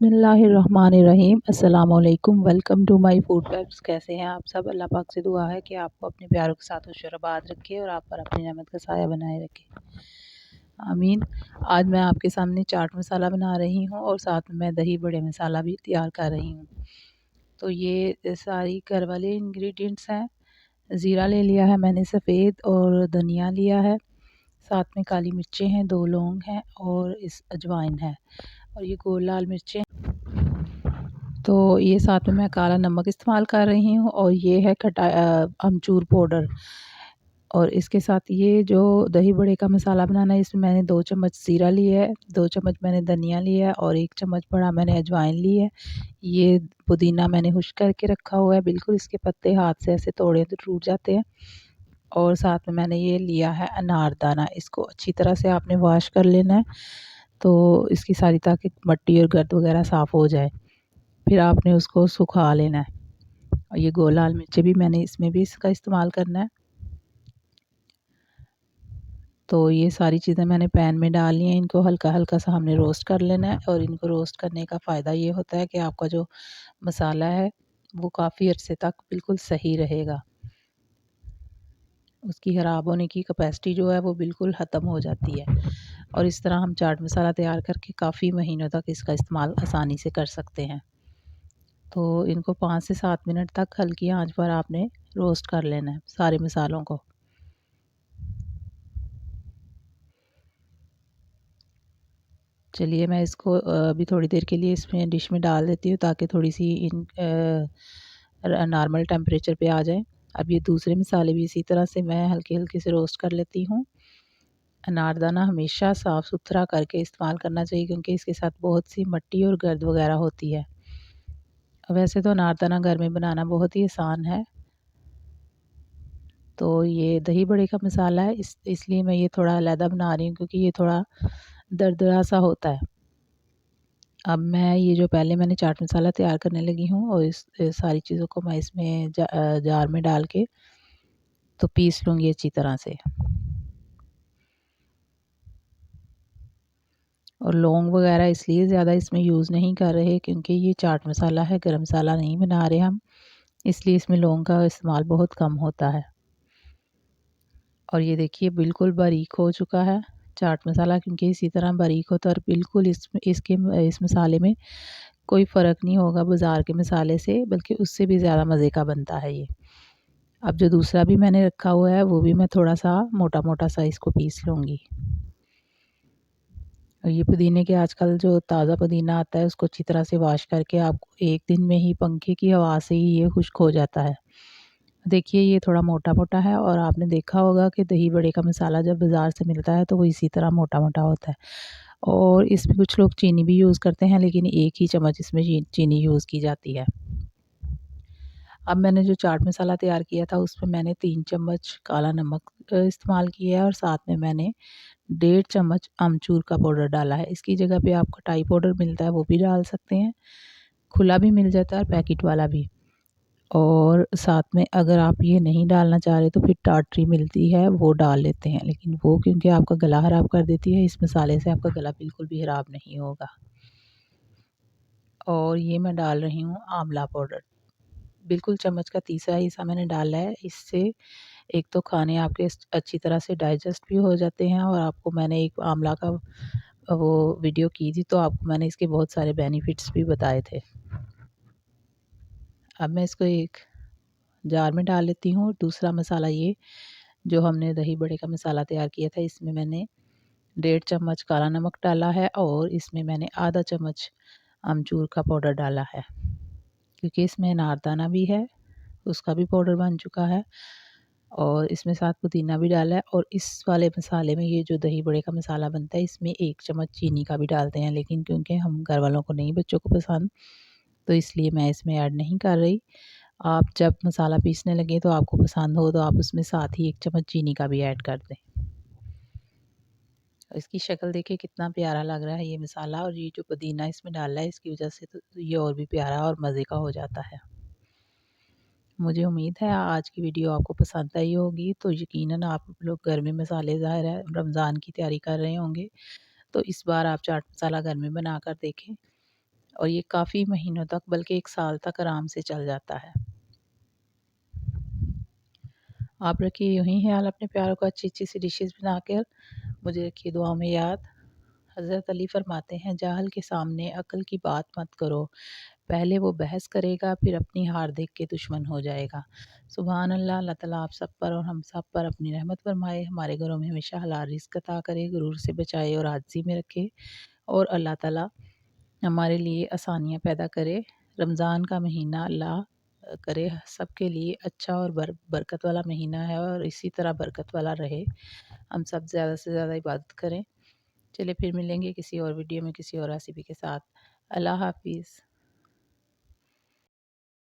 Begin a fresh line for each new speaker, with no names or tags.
बिस्मिल्लाहिर्रहमानिर्रहीम। अस्सलामुअलैकुम। Welcome to my food facts. कैसे हैं आप सब? अल्लाह पाक से दुआ है कि आपको अपने प्यारों के साथ खुशरबाद रखे और आप पर अपनी रहमत का साया बनाए रखे, आमीन। आज मैं आपके सामने चाट मसाला बना रही हूँ और साथ में मैं दही बड़े मसाला भी तैयार कर रही हूँ। तो ये सारी घर वाले इंग्रेडिएंट्स हैं। ज़ीरा ले लिया है मैंने सफ़ेद, और धनिया लिया है, साथ में काली मिर्चें हैं, 2 लौंग हैं और इस अजवाइन है, और ये गोल लाल मिर्चें। तो ये साथ में मैं काला नमक इस्तेमाल कर रही हूँ, और ये है अमचूर पाउडर। और इसके साथ ये जो दही बड़े का मसाला बनाना है, इसमें मैंने 2 चम्मच ज़ीरा लिया है, 2 चम्मच मैंने धनिया लिया है और 1 चम्मच बड़ा मैंने अजवाइन ली है। ये पुदीना मैंने खुश्क करके रखा हुआ है, बिल्कुल इसके पत्ते हाथ से ऐसे तोड़े तो टूट जाते हैं। और साथ में मैंने ये लिया है अनारदाना। इसको अच्छी तरह से आपने वॉश कर लेना है, तो इसकी सारी ताकि मट्टी और गर्द वगैरह साफ़ हो जाए। फिर आपने उसको सुखा लेना है। और ये गोल लाल मिर्चें भी मैंने इसमें भी इसका इस्तेमाल करना है। तो ये सारी चीज़ें मैंने पैन में डाल ली हैं। इनको हल्का हल्का सा हमने रोस्ट कर लेना है, और इनको रोस्ट करने का फ़ायदा ये होता है कि आपका जो मसाला है वो काफ़ी अरसे तक बिल्कुल सही रहेगा। उसकी ख़राब होने की कैपेसिटी जो है वो बिल्कुल ख़त्म हो जाती है। और इस तरह हम चाट मसाला तैयार करके काफ़ी महीनों तक इसका इस्तेमाल आसानी से कर सकते हैं। तो इनको 5 से 7 मिनट तक हल्की आंच पर आपने रोस्ट कर लेना है सारे मसालों को। चलिए मैं इसको अभी थोड़ी देर के लिए इसमें डिश में डाल देती हूँ, ताकि थोड़ी सी नॉर्मल टेम्परेचर पे आ जाए। अब ये दूसरे मसाले भी इसी तरह से मैं हल्के हल्के से रोस्ट कर लेती हूँ। अनारदाना हमेशा साफ़ सुथरा करके इस्तेमाल करना चाहिए, क्योंकि इसके साथ बहुत सी मट्टी और गर्द वगैरह होती है। वैसे तो अनारदाना घर में बनाना बहुत ही आसान है। तो ये दही बड़े का मसाला है, इसलिए मैं ये थोड़ा अलहदा बना रही हूँ, क्योंकि ये थोड़ा दरदरा सा होता है। अब मैं ये जो पहले मैंने चाट मसाला तैयार करने लगी हूँ, और इस सारी चीज़ों को मैं इसमें जार में डाल के तो पीस लूँगी अच्छी तरह से। और लौंग वगैरह इसलिए ज़्यादा इसमें यूज़ नहीं कर रहे, क्योंकि ये चाट मसाला है, गरम मसाला नहीं बना रहे हम, इसलिए इसमें लौंग का इस्तेमाल बहुत कम होता है। और ये देखिए बिल्कुल बारीक हो चुका है चाट मसाला, क्योंकि इसी तरह बारीक होता है, और बिल्कुल इस मसाले में कोई फ़र्क नहीं होगा बाज़ार के मसाले से, बल्कि उससे भी ज़्यादा मज़े का बनता है ये। अब जो दूसरा भी मैंने रखा हुआ है, वो भी मैं थोड़ा सा मोटा मोटा सा इसको पीस लूँगी। और ये पुदीने के आजकल जो ताज़ा पुदीना आता है, उसको अच्छी तरह से वॉश करके आपको 1 दिन में ही पंखे की हवा से ही ये खुश्क हो जाता है। देखिए ये थोड़ा मोटा-मोटा है, और आपने देखा होगा कि दही बड़े का मसाला जब बाज़ार से मिलता है तो वो इसी तरह मोटा-मोटा होता है। और इसमें कुछ लोग चीनी भी यूज़ करते हैं, लेकिन 1 ही चम्मच इसमें चीनी यूज़ की जाती है। अब मैंने जो चाट मसाला तैयार किया था, उसमें मैंने 3 चम्मच काला नमक इस्तेमाल किया है, और साथ में मैंने 1.5 चम्मच अमचूर का पाउडर डाला है। इसकी जगह पे आप खटाई पाउडर मिलता है, वो भी डाल सकते हैं। खुला भी मिल जाता है और पैकेट वाला भी। और साथ में अगर आप ये नहीं डालना चाह रहे, तो फिर टाटरी मिलती है, वो डाल लेते हैं, लेकिन वो क्योंकि आपका गला ख़राब कर देती है, इस मसाले से आपका गला बिल्कुल भी ख़राब नहीं होगा। और ये मैं डाल रही हूँ आंवला पाउडर, बिल्कुल चम्मच का तीसरा हिस्सा मैंने डाला है। इससे एक तो खाने आपके अच्छी तरह से डाइजेस्ट भी हो जाते हैं, और आपको मैंने एक आंवला का वो वीडियो की थी, तो आपको मैंने इसके बहुत सारे बेनिफिट्स भी बताए थे। अब मैं इसको एक जार में डाल लेती हूँ। और दूसरा मसाला ये जो हमने दही बड़े का मसाला तैयार किया था, इसमें मैंने 1.5 चम्मच काला नमक डाला है, और इसमें मैंने आधा चम्मच अमचूर का पाउडर डाला है, क्योंकि इसमें अनारदाना भी है, उसका भी पाउडर बन चुका है, और इसमें साथ पुदीना भी डाला है। और इस वाले मसाले में, ये जो दही बड़े का मसाला बनता है, इसमें 1 चम्मच चीनी का भी डालते हैं, लेकिन क्योंकि हम घर वालों को नहीं, बच्चों को पसंद, तो इसलिए मैं इसमें ऐड नहीं कर रही। आप जब मसाला पीसने लगे तो आपको पसंद हो, तो आप उसमें साथ ही 1 चम्मच चीनी का भी ऐड कर दें। इसकी शक्ल देखिए कितना प्यारा लग रहा है ये मसाला, और ये जो पुदीना इसमें डाला है, इसकी वजह से तो ये और भी प्यारा और मज़े का हो जाता है। मुझे उम्मीद है आज की वीडियो आपको पसंद आई होगी। तो यकीनन आप लोग घर में मसाले, ज़ाहिर है रमज़ान की तैयारी कर रहे होंगे, तो इस बार आप चाट मसाला घर में बना कर देखें। और ये काफ़ी महीनों तक बल्कि 1 साल तक आराम से चल जाता है। आप रखिए यूँ ही ख़्याल अपने प्यारों का अच्छी-अच्छी सी डिशेज़ बनाकर। मुझे रखिए दुआओं में याद। हज़रत अली फरमाते हैं, जाहल के सामने अक्ल की बात मत करो। पहले वो बहस करेगा, फिर अपनी हार देख के दुश्मन हो जाएगा। सुभान अल्लाह। अल्लाह ताला आप सब पर और हम सब पर अपनी रहमत फरमाए। हमारे घरों में हमेशा हलाल रिज़्क अता करे, गुरूर से बचाए और आजिज़ी में रखे। और अल्लाह ताला हमारे लिए आसानियाँ पैदा करे। रमज़ान का महीना अल्लाह करे सबके लिए अच्छा और बरकत वाला महीना है और इसी तरह बरकत वाला रहे। हम सब ज़्यादा से ज़्यादा इबादत करें। चलिए फिर मिलेंगे किसी और वीडियो में किसी और रेसिपी के साथ। अल्लाह हाफ़िज़।